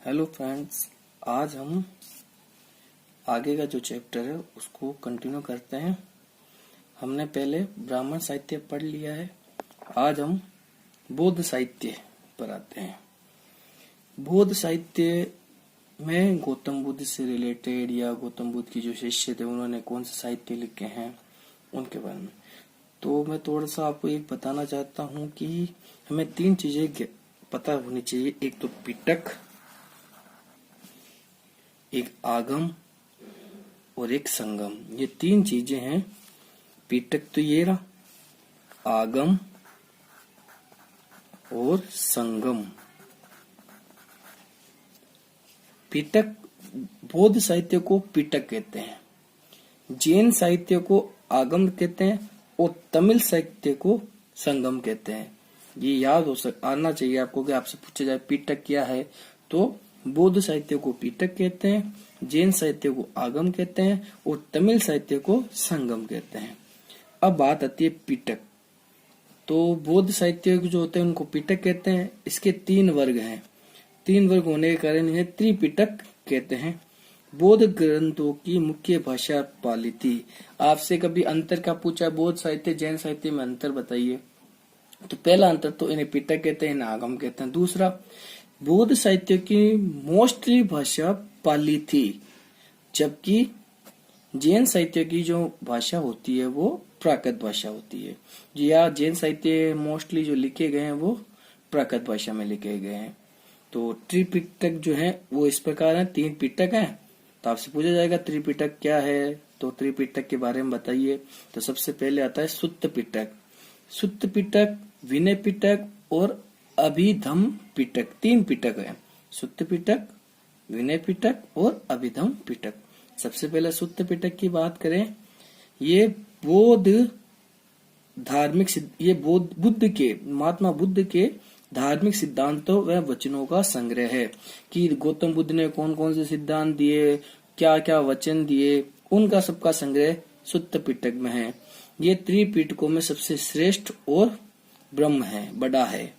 Hello friends, आज हम आगे का जो चैप्टर है उसको कंटिन्यू करते हैं। हमने पहले ब्राह्मण साहित्य पढ़ लिया है। आज हम बौद्ध साहित्य पर आते हैं। बौद्ध साहित्य में गौतम बुद्ध से रिलेटेड या गौतम बुद्ध की जो शिष्य थे उन्होंने कौन से साहित्य लिखे हैं उनके बारे में। तो मैं थोड़ा सा आपको एक बताना चाहता हूँ कि हमें तीन चीजें पता होनी चाहिए। एक तो पिटक, एक आगम और एक संगम। ये तीन चीजें हैं। पिटक तो ये रहा, आगम और संगम। पिटक, बौद्ध साहित्य को पिटक कहते हैं, जैन साहित्य को आगम कहते हैं और तमिल साहित्य को संगम कहते हैं। ये याद आना चाहिए आपको कि आपसे पूछा जाए पिटक क्या है, तो बौद्ध साहित्य को पिटक कहते हैं, जैन साहित्य को आगम कहते हैं और तमिल साहित्य को संगम कहते हैं। अब बात आती है पिटक। तो बौद्ध साहित्य जो होते हैं उनको पिटक कहते हैं। इसके तीन वर्ग हैं। तीन वर्ग होने के कारण इन्हें त्रिपिटक कहते हैं। बौद्ध ग्रंथों की मुख्य भाषा पाली थी। आपसे कभी अंतर का पूछा, बौद्ध साहित्य जैन साहित्य में अंतर बताइए, तो पहला अंतर तो इन्हें पिटक कहते हैं, इन्हें आगम कहते हैं। दूसरा, बौद्ध साहित्य की मोस्टली भाषा पाली थी, जबकि जैन साहित्य की जो भाषा होती है वो प्राकृत भाषा होती है। या जैन साहित्य मोस्टली जो लिखे गए हैं वो प्राकृत भाषा में लिखे गए हैं। तो त्रिपिटक जो है वो इस प्रकार है, तीन पिटक हैं। तो आपसे पूछा जाएगा त्रिपिटक क्या है, तो त्रिपिटक के बारे में बताइए। तो सबसे पहले आता है सुत्त पिटक। सुत्त पिटक, विनय पिटक और अभिधम पिटक। तीन पिटक है, सुत्त पिटक, विनय पिटक और अभिधम पिटक। सबसे पहले सुत्त पिटक की बात करें, ये बौद्ध धार्मिक, ये बुद्ध के, महात्मा बुद्ध के धार्मिक सिद्धांतों व वचनों का संग्रह है कि गौतम बुद्ध ने कौन कौन से सिद्धांत दिए, क्या क्या वचन दिए, उनका सबका संग्रह सुत्त पिटक में है। ये त्रिपिटकों में सबसे श्रेष्ठ और ब्रह्म है, बड़ा है।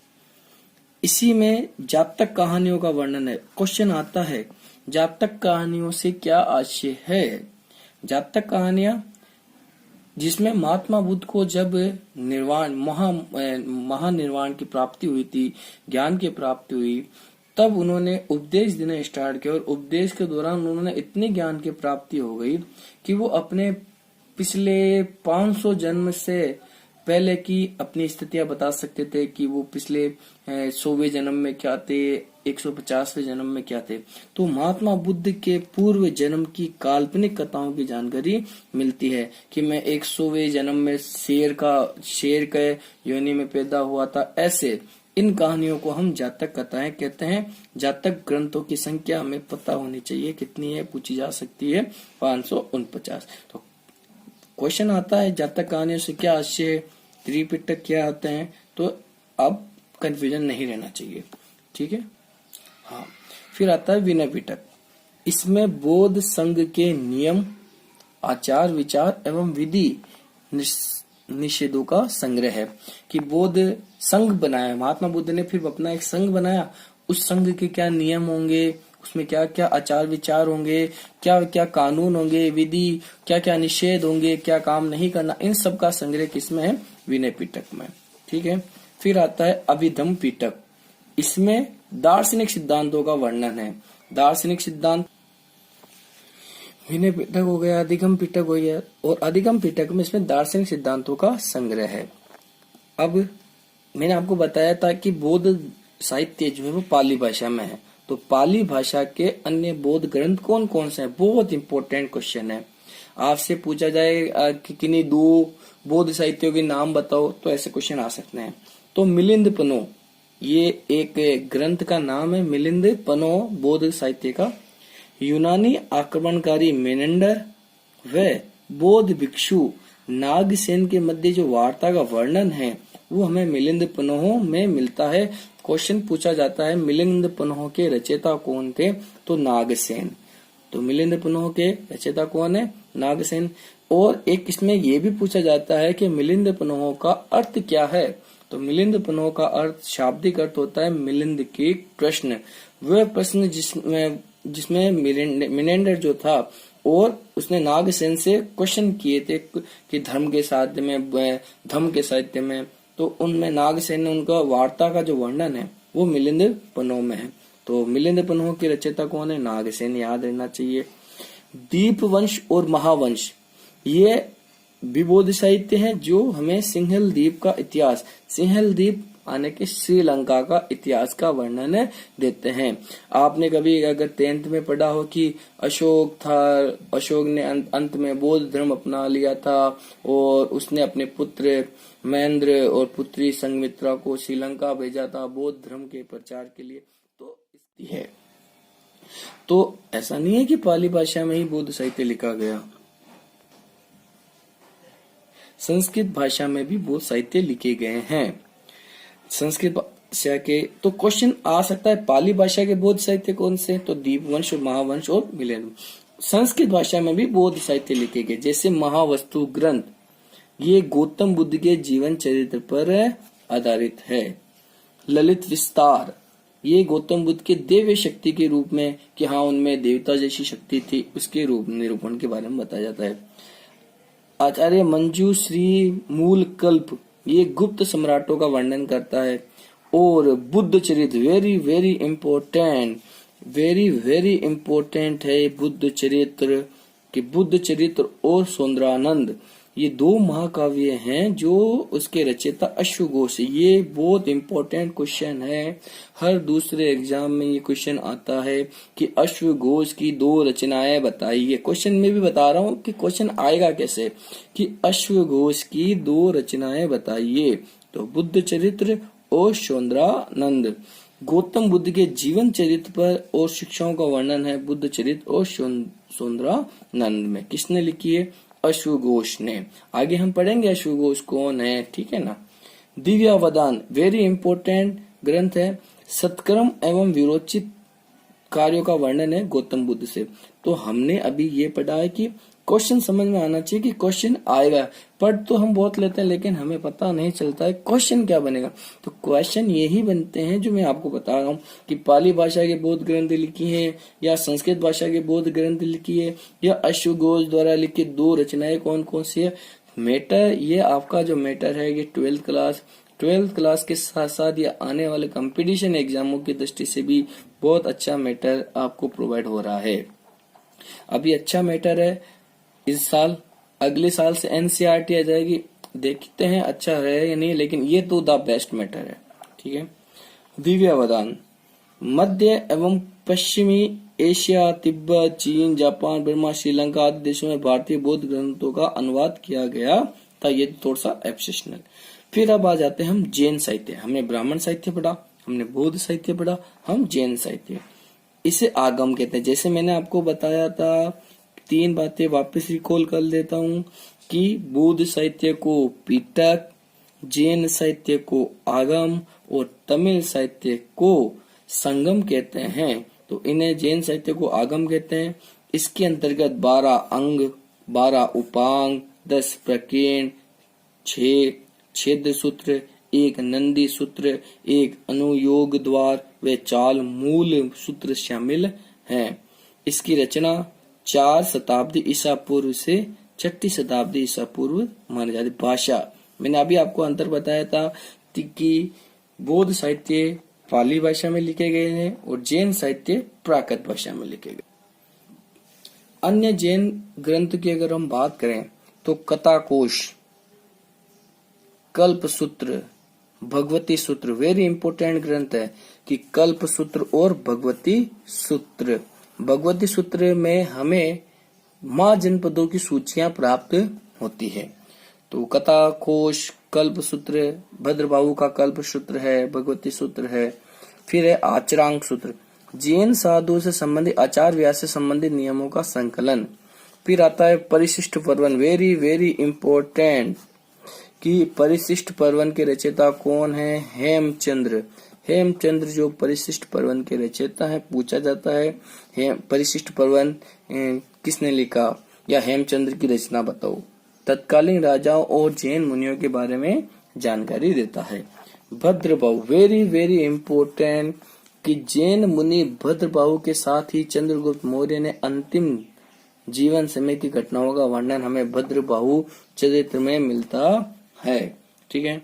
इसी में जातक कहानियों का वर्णन है। क्वेश्चन आता है जातक कहानियों से क्या आशय है। जातक कहानियां जिसमें महात्मा बुद्ध को जब निर्वाण महानिर्वाण की प्राप्ति हुई थी, ज्ञान की प्राप्ति हुई, तब उन्होंने उपदेश देना स्टार्ट किया और उपदेश के दौरान उन्होंने इतने ज्ञान की प्राप्ति हो गई कि वो अपने पिछले 500 जन्म से पहले की अपनी स्थितियां बता सकते थे कि वो पिछले 100वें जन्म में क्या थे, 150वें जन्म में क्या थे। तो महात्मा बुद्ध के पूर्व जन्म की काल्पनिक कथाओं की जानकारी मिलती है कि मैं 100वें जन्म में शेर के योनि में पैदा हुआ था। ऐसे इन कहानियों को हम जातक कथाएं कहते हैं। जातक ग्रंथों की संख्या हमें पता होनी चाहिए, कितनी है पूछी जा सकती है, 549। तो क्वेश्चन आता है जातक कहानियों से क्या आशय, त्रिपिटक क्या होते हैं, तो अब कंफ्यूजन नहीं रहना चाहिए, ठीक है। हाँ, फिर आता है विनय पिटक। इसमें बौद्ध संघ के नियम, आचार विचार एवं विधि निषेधों का संग्रह है कि बौद्ध संघ बनाया, महात्मा बुद्ध ने फिर अपना एक संघ बनाया। उस संघ के क्या नियम होंगे, उसमें क्या क्या आचार विचार होंगे, क्या क्या कानून होंगे, विधि, क्या क्या निषेध होंगे, क्या काम नहीं करना, इन सब का संग्रह किसमें है, विनय पिटक में, ठीक है। फिर आता है अभिधम पिटक। इसमें दार्शनिक सिद्धांतों का वर्णन है। दार्शनिक सिद्धांत विनय पिटक हो गया, अधिगम पिटक हो गया, और अधिगम पिटक में इसमें दार्शनिक सिद्धांतों का संग्रह है। अब मैंने आपको बताया था कि बौद्ध साहित्य जो है वो पाली भाषा में है, तो पाली भाषा के अन्य बौद्ध ग्रंथ कौन कौन से हैं, बहुत इंपॉर्टेंट क्वेश्चन है। आपसे पूछा जाए कि किन्हीं दो बौद्ध साहित्यों के नाम बताओ, तो ऐसे क्वेश्चन आ सकते हैं। तो मिलिंद पनो, ये एक ग्रंथ का नाम है, मिलिंद पनो बौद्ध साहित्य का। यूनानी आक्रमणकारी मेनेंडर व बौद्ध भिक्षु नागसेन के मध्य जो वार्ता का वर्णन है वो हमें मिलिंद पनोह में मिलता है। क्वेश्चन पूछा जाता है मिलिंद पनोह के रचयिता कौन थे, तो नागसेन। तो मिलिंद पनोह के रचयिता कौन है, नागसेन। और एक इसमें यह भी पूछा जाता है कि मिलिंद पनोह का अर्थ क्या है, तो मिलिंद पनोह का अर्थ, शाब्दिक अर्थ होता है मिलिंद के कृष्ण। वह प्रश्न जिसमें मिनेंडर जो था और उसने नागसेन से क्वेश्चन किए थे कि धर्म के साहित्य में, तो उनमें नागसेन ने उनका वार्ता का जो वर्णन है वो मिलिंद पन्नों में है। तो मिलिंद पन्नों के रचयिता कौन है? नागसेन, याद रहना चाहिए। दीपवंश और महावंश ये विबोध साहित्य है जो हमें सिंहल द्वीप का इतिहास, सिंहल द्वीप आने के श्रीलंका का इतिहास का वर्णन देते हैं। आपने कभी अगर 10th में पढ़ा हो कि अशोक ने अंत में बौद्ध धर्म अपना लिया था और उसने अपने पुत्र महेंद्र और पुत्री संघमित्रा को श्रीलंका भेजा था बौद्ध धर्म के प्रचार के लिए, तो इसकी है। तो ऐसा नहीं है कि पाली भाषा में ही बौद्ध साहित्य लिखा गया, संस्कृत भाषा में भी बौद्ध साहित्य लिखे गए हैं। संस्कृत भाषा के तो क्वेश्चन आ सकता है, पाली भाषा के बौद्ध साहित्य कौन से? तो दीपवंश और महावंश और मिलिंद। संस्कृत भाषा में भी बौद्ध साहित्य लिखे गए, जैसे महावस्तु ग्रंथ, ये गौतम बुद्ध के जीवन चरित्र पर आधारित है। ललित विस्तार, ये गौतम बुद्ध के दिव्य शक्ति के रूप में कि हाँ उनमें देवता जैसी शक्ति थी, उसके रूप निरूपण के बारे में बताया जाता है। आचार्य मंजूश्री मूल कल्प, ये गुप्त सम्राटों का वर्णन करता है। और बुद्ध चरित्र, वेरी वेरी इम्पोर्टेंट है बुद्ध चरित्र, कि बुद्ध चरित्र और सौंदरानंद ये 2 महाकाव्य हैं जो उसके रचयिता अश्वघोष। ये बहुत इम्पोर्टेंट क्वेश्चन है, हर दूसरे एग्जाम में ये क्वेश्चन आता है कि अश्वघोष की 2 रचनाएं बताइए। क्वेश्चन में भी बता रहा हूँ कि क्वेश्चन आएगा कैसे, कि अश्वघोष की 2 रचनाएं बताइए। तो बुद्ध चरित्र और सौंदरानंद, गौतम बुद्ध के जीवन चरित्र पर और शिक्षाओं का वर्णन है बुद्ध चरित्र और सौंदरानंद में। किसने लिखी है? अश्वघोष ने। आगे हम पढ़ेंगे अश्वघोष कौन है, ठीक है ना। दिव्यावदान, वेरी इंपॉर्टेंट ग्रंथ है, सत्कर्म एवं विरोचित कार्यों का वर्णन है गौतम बुद्ध से। तो हमने अभी ये पढ़ा है कि क्वेश्चन समझ में आना चाहिए कि क्वेश्चन आएगा। पढ़ तो हम बहुत लेते हैं लेकिन हमें पता नहीं चलता है क्वेश्चन क्या बनेगा। तो क्वेश्चन यही बनते हैं जो मैं आपको बता रहा हूँ कि पाली भाषा के बौद्ध ग्रंथ लिखी है या संस्कृत भाषा के बौद्ध ग्रंथ लिखी है या अश्वघोष द्वारा लिखित 2 रचनाएं कौन कौन सी है। मैटर, ये आपका जो मैटर है ये 12th क्लास के साथ साथ ये आने वाले कंपटीशन एग्जामों की दृष्टि से भी बहुत अच्छा मैटर आपको प्रोवाइड हो रहा है। अभी अच्छा मैटर है इस साल, अगले साल से एनसीईआरटी आ जाएगी, देखते हैं अच्छा है या नहीं, लेकिन ये तो द बेस्ट मैटर है, ठीक है। दिव्यावदान, मध्य एवं पश्चिमी एशिया, तिब्बत, चीन, जापान, बर्मा, श्रीलंका आदि देशों में भारतीय बौद्ध ग्रंथों का अनुवाद किया गया था। ये थोड़ा सा एक्सेप्शनल। फिर अब आ जाते हैं हम जैन साहित्य। हमने ब्राह्मण साहित्य पढ़ा, हमने बौद्ध साहित्य पढ़ा, हम जैन साहित्य। इसे आगम कहते हैं। जैसे मैंने आपको बताया था, 3 बातें वापस रिकॉल कर देता हूँ कि बौद्ध साहित्य को पिटक, जैन साहित्य को आगम और तमिल साहित्य को संगम कहते हैं। तो इन्हें जैन साहित्य को आगम कहते हैं। इसके अंतर्गत 12 अंग, 12 उपांग, 10 प्रकीर्ण, 6 छेद सूत्र, 1 नंदी सूत्र, 1 अनुयोग द्वार व 4 मूल सूत्र शामिल हैं। इसकी रचना 4 शताब्दी ईसा पूर्व से 6ठी शताब्दी ईसा पूर्व मानी जाती। भाषा, मैंने अभी आपको अंतर बताया था कि बौद्ध साहित्य पाली भाषा में लिखे गए हैं और जैन साहित्य प्राकृत भाषा में लिखे गए। अन्य जैन ग्रंथ की अगर हम बात करें तो कथाकोश, कल्प सूत्र, भगवती सूत्र, वेरी इंपोर्टेंट ग्रंथ है कि कल्प सूत्र और भगवती सूत्र। भगवती सूत्र में हमें माँ जनपदों की सूचियां प्राप्त होती है। तो कथाकोश, कल्प सूत्र, भद्रबाहु का कल्प सूत्र है, भगवती सूत्र है। फिर है आचरांक सूत्र, जैन साधु से संबंधित आचार व्यवहार से संबंधित नियमों का संकलन। फिर आता है परिशिष्ट पर्वन, वेरी वेरी इंपॉर्टेंट कि परिशिष्ट पर्वन के रचयिता कौन है? हेमचंद्र। हेमचंद्र जो परिशिष्ट पर्वन के रचयिता है, पूछा जाता है परिशिष्ट पर्वन किसने लिखा या हेमचंद्र की रचना बताओ। तत्कालीन राजाओं और जैन मुनियों के बारे में जानकारी देता है। भद्रबाहु, वेरी वेरी इंपॉर्टेंट कि जैन मुनि भद्रबाहु के साथ ही चंद्रगुप्त मौर्य ने अंतिम जीवन समय की घटनाओं का वर्णन हमें भद्रबाहु चरित्र में मिलता है। ठीक है,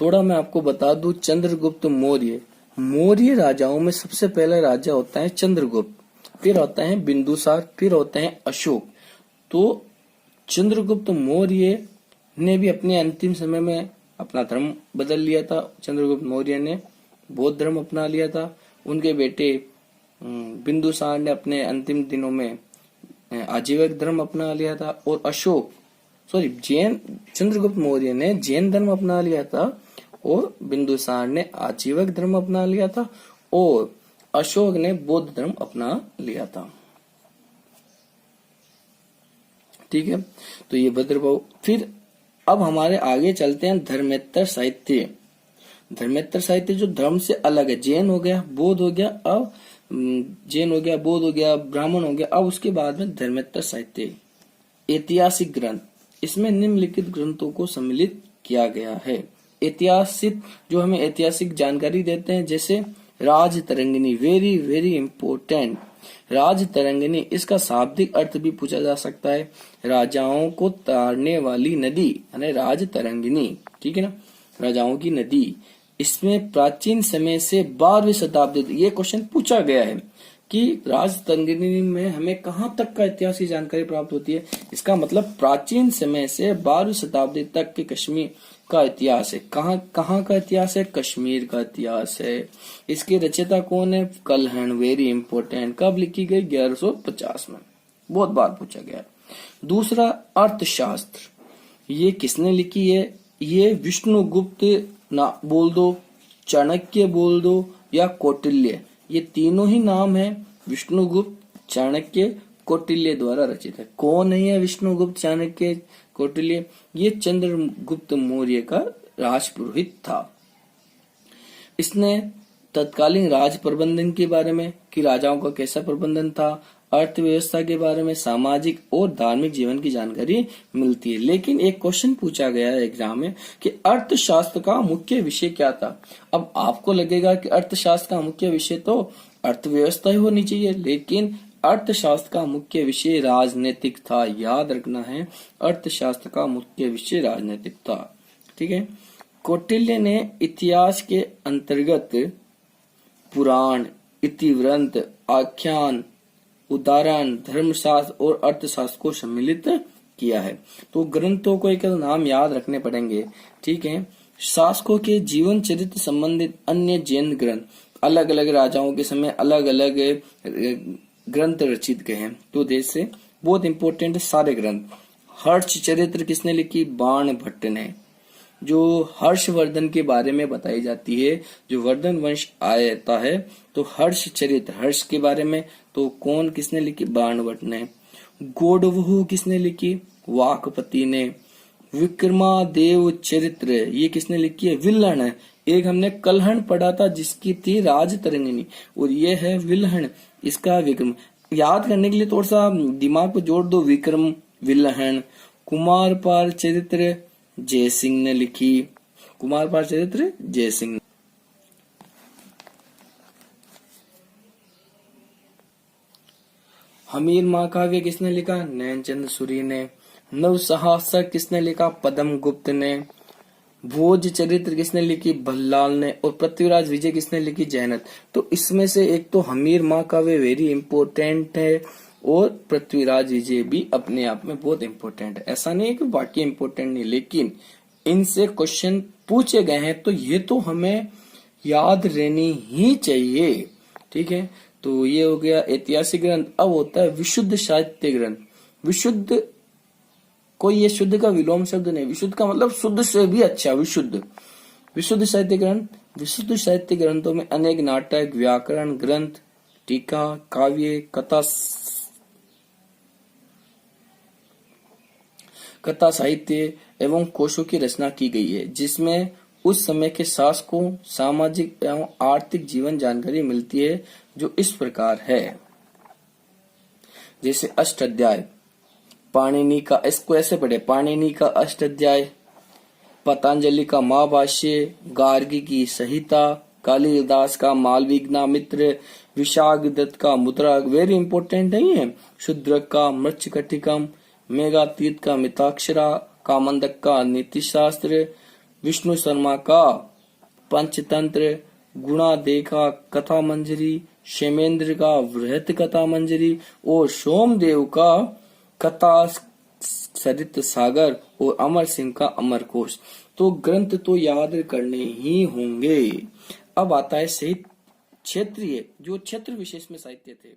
थोड़ा मैं आपको बता दूं, चंद्रगुप्त मौर्य, मौर्य राजाओं में सबसे पहला राजा होता है चंद्रगुप्त, फिर होता है बिंदुसार, फिर होते हैं अशोक। तो चंद्रगुप्त मौर्य ने भी अपने अंतिम समय में अपना धर्म बदल लिया था। चंद्रगुप्त मौर्य ने बौद्ध धर्म अपना लिया था। उनके बेटे बिंदुसार ने अपने अंतिम दिनों में आजीवक धर्म अपना लिया था। और चंद्रगुप्त मौर्य ने जैन धर्म अपना लिया था और बिंदुसार ने आजीवक धर्म अपना लिया था और अशोक ने बौद्ध धर्म अपना लिया था। ठीक है, तो ये भद्रबाहु। फिर अब हमारे आगे चलते हैं धर्मेत्तर साहित्य। धर्मेत्तर साहित्य जो धर्म से अलग है, जैन हो गया, बौद्ध हो गया, अब जैन हो गया, बौद्ध हो गया, ब्राह्मण हो गया, अब उसके बाद में धर्मेत्तर साहित्य। ऐतिहासिक ग्रंथ, इसमें निम्नलिखित ग्रंथों को सम्मिलित किया गया है। ऐतिहासिक जो हमें ऐतिहासिक जानकारी देते हैं, जैसे राज तरंगिनी, वेरी वेरी इंपोर्टेंट। राज तरंगिनी, इसका शाब्दिक अर्थ भी पूछा जा सकता है। राजाओं को तारने वाली नदी यानी राज तरंगिनी। ठीक है ना, राजाओं की नदी। इसमें प्राचीन समय से 12वीं शताब्दी, ये क्वेश्चन पूछा गया है कि राज तरंगिनी में हमें कहाँ तक का इतिहास की जानकारी प्राप्त होती है। इसका मतलब प्राचीन समय से 12वीं शताब्दी तक के कश्मीर का इतिहास है। कहाँ का इतिहास है? कश्मीर का इतिहास है। इसके रचयिता कौन है? Kalhana, very important. कब लिखी गई? 1150 में। बहुत बार पूछा गया। दूसरा, अर्थशास्त्र, ये किसने लिखी है? ये विष्णुगुप्त ना बोल दो, चाणक्य बोल दो या कौटिल्य, ये तीनों ही नाम है। विष्णुगुप्त, चाणक्य, कौटिल्य द्वारा रचित है। कौन है विष्णुगुप्त, चाणक्य, कौटिल्य? ये चंद्रगुप्त मौर्य का राजपुरोहित था। इसने तत्कालीन राज प्रबंधन के बारे में कि राजाओं का कैसा प्रबंधन था, अर्थव्यवस्था के बारे में, सामाजिक और धार्मिक जीवन की जानकारी मिलती है। लेकिन एक क्वेश्चन पूछा गया है एग्जाम में कि अर्थशास्त्र का मुख्य विषय क्या था। अब आपको लगेगा कि अर्थशास्त्र का मुख्य विषय तो अर्थव्यवस्था ही होनी चाहिए, लेकिन अर्थशास्त्र का मुख्य विषय राजनीतिक था। याद रखना है, अर्थशास्त्र का मुख्य विषय राजनीतिक था। ठीक है। कौटिल्य ने इतिहास के अंतर्गत पुराण, इतिवृत्त, आख्यान, उदाहरण, धर्मशास्त्र और अर्थशास्त्र को सम्मिलित किया है। तो ग्रंथों को एक नाम याद रखने पड़ेंगे। ठीक है। शासकों के जीवन चरित्र संबंधित अन्य जैन ग्रंथ, अलग अलग राजाओं के समय अलग अलग ग्रंथ रचित गए हैं। तो देश से बहुत इंपॉर्टेंट सारे ग्रंथ। हर्ष चरित्र किसने लिखी? बाण भट्ट ने। जो हर्षवर्धन के बारे में बताई जाती है, जो वर्धन वंश आता है, तो हर्ष चरित्र, हर्ष के बारे में, तो कौन किसने लिखी? बाण भट्ट ने। गौडवहु किसने लिखी? वाकपति ने। विक्रमादेव चरित्र, ये किसने लिखी है? विल्हण है। एक हमने कलहण पढ़ा था जिसकी थी राज तरंगिनी, और ये है विल्हण, इसका विक्रम। याद करने के लिए थोड़ा सा दिमाग को जोड़ दो। विक्रम, विल्हण। कुमारपाल चरित्र जय सिंह ने लिखी। कुमारपाल चरित्र जय सिंह। हमीर महाकाव्य किसने लिखा? नैनचंद सूरी ने। नवसहासक किसने लिखा? पद्म गुप्त ने। भोज चरित्र किसने लिखी? भल्लाल ने। और पृथ्वीराज विजय किसने लिखी? जैनत। तो इसमें से एक तो हमीर महाकाव्य वेरी इंपोर्टेंट है, और पृथ्वीराज विजय भी अपने आप में बहुत इंपॉर्टेंट है। ऐसा नहीं है कि बाकी इंपॉर्टेंट नहीं, लेकिन इनसे क्वेश्चन पूछे गए हैं तो ये तो हमें याद रहनी ही चाहिए। ठीक है। तो ये हो गया ऐतिहासिक ग्रंथ। अब होता है विशुद्ध साहित्य ग्रंथ। विशुद्ध, कोई ये शुद्ध का विलोम शब्द नहीं, विशुद्ध का मतलब शुद्ध से भी अच्छा, विशुद्ध। विशुद्ध साहित्य ग्रंथ। विशुद्ध साहित्य ग्रंथों में अनेक नाटक, व्याकरण ग्रंथ, टीका, काव्य, कथा साहित्य एवं कोशों की रचना की गई है, जिसमें उस समय के शासकों, सामाजिक एवं आर्थिक जीवन जानकारी मिलती है, जो इस प्रकार है। जैसे अष्टाध्याय, पाणिनि का, इसको ऐसे पढ़े, पाणिनि का अष्टाध्याय, पतंजलि का महाभाष्य, गार्गी की संहिता, कालिदास का मालविका मित्र, विशाख दत्त का मुद्रा, वेरी इंपॉर्टेंट नहीं है, शूद्रक का मृच्छकटिकम, मेघातीत का मिताक्षरा, कामंदक का नीति शास्त्र, विष्णु शर्मा का पंचतंत्र, गुणादे का कथा मंजरी, क्षेमेंद्र का वृहत कथा मंजरी और सोमदेव का कथा सरित सागर और अमर सिंह का अमरकोश। तो ग्रंथ तो याद करने ही होंगे। अब आता है क्षेत्रीय, जो क्षेत्र विशेष में साहित्य थे।